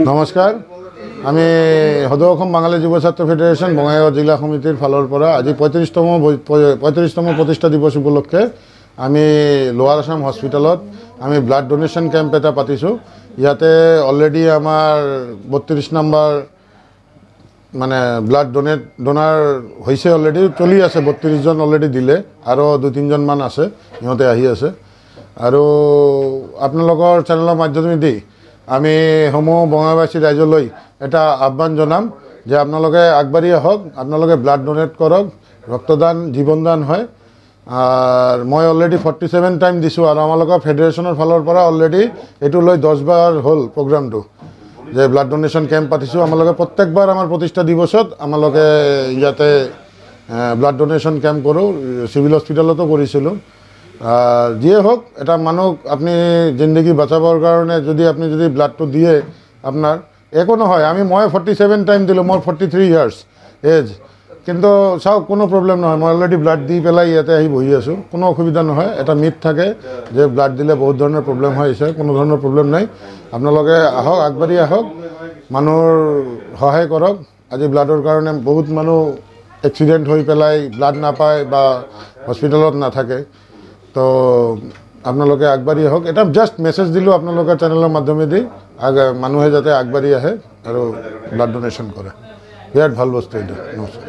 নমস্কাৰ আমি সদৌ অসম বাঙালী যুৱ ছাত্ৰ ফেডাৰেশ্যন বঙাইগাঁও জিলা সমিতিৰ ফালৰ পৰা আজি 35তম প্ৰতিষ্ঠা দিৱস উপলক্ষে আমি লোৱাৰ আসাম হস্পিটেলত আমি ব্লাড ডোনেশ্যন কেম্প এটা পাতিছোঁ। ইয়াতে অলৰেডি আমাৰ 32 নম্বৰ মানে ব্লাড ডোনাৰ হৈছে, অলৰেডি চলি আছে। 32 জন অলৰেডি দিলে আৰু 2-3 জন মান আছে, সিহঁতে আহি আছে। আৰু আপোনালোকৰ চেনেলৰ মাধ্যমেদি আমি সমূহ বঙাইগাঁওবাসী ৰাইজলৈ এটা আহ্বান জনাম যে আপোনালোকে আগবাঢ়ি আহক, আপোনালোকে ব্লাড ডোনেট কৰক। ৰক্তদান জীৱনদান হয়। আৰ মই অলৰেডি 47 টাইম দিছোঁ আৰু আমালোকৰ ফেডাৰেশ্যনৰ ফালৰ পৰা অলৰেডি এইটো লৈ 10 বাৰ হ'ল প্ৰগ্ৰামটো যে ব্লাড ডোনেশ্যন কেম্প পাতিছোঁ। আমালোকে প্ৰত্যেকবাৰ আমাৰ প্ৰতিষ্ঠা দিৱসত আমালোকে ইয়াতে ব্লাড ডোনেশ্যন কেম্প কৰোঁ। চিভিল হস্পিটেলতো কৰিছিলোঁ। যিয়ে হোক, এটা মানুহ আপনি জিন্দগী বাঁচাবৰ কাৰণে যদি ব্লাডটো দিয়ে আপনাৰ একো নহয়। মই 47 টাইম দিলোঁ, মোৰ 43 ইয়াৰ্ছ এজ, কিন্তু চাওক কোনো প্ৰব্লেম নহয়। মই অলৰেডি ব্লাড দি পেলাই ইয়াতে আহি বহি আছোঁ, কোনো অসুবিধা নহয়। এটা মিথ থাকে যে ব্লাড দিলে বহুত ধৰণৰ প্ৰব্লেম হয়, কোনো ধৰণৰ প্ৰব্লেম নাই। আপোনালোকে আহক, আগবাঢ়ি আহক, মানুহৰ সহায় কৰক। আজি ব্লাডৰ কাৰণে বহুত মানুহ এক্সিডেণ্ট হৈ পেলাই ব্লাড নাপায় বা হস্পিটেলত নাথাকে। তো আপোনালোকে আগবাঢ়ি আহক। এটা জাষ্ট মেছেজ দিলোঁ আপোনালোকৰ চেনেলৰ মাধ্যমেদি, মানুহে যাতে আগবাঢ়ি আহে আৰু ব্লাড ডোনেশ্যন কৰে। বিৰাট ভাল বস্তু এইটো। নমস্কাৰ।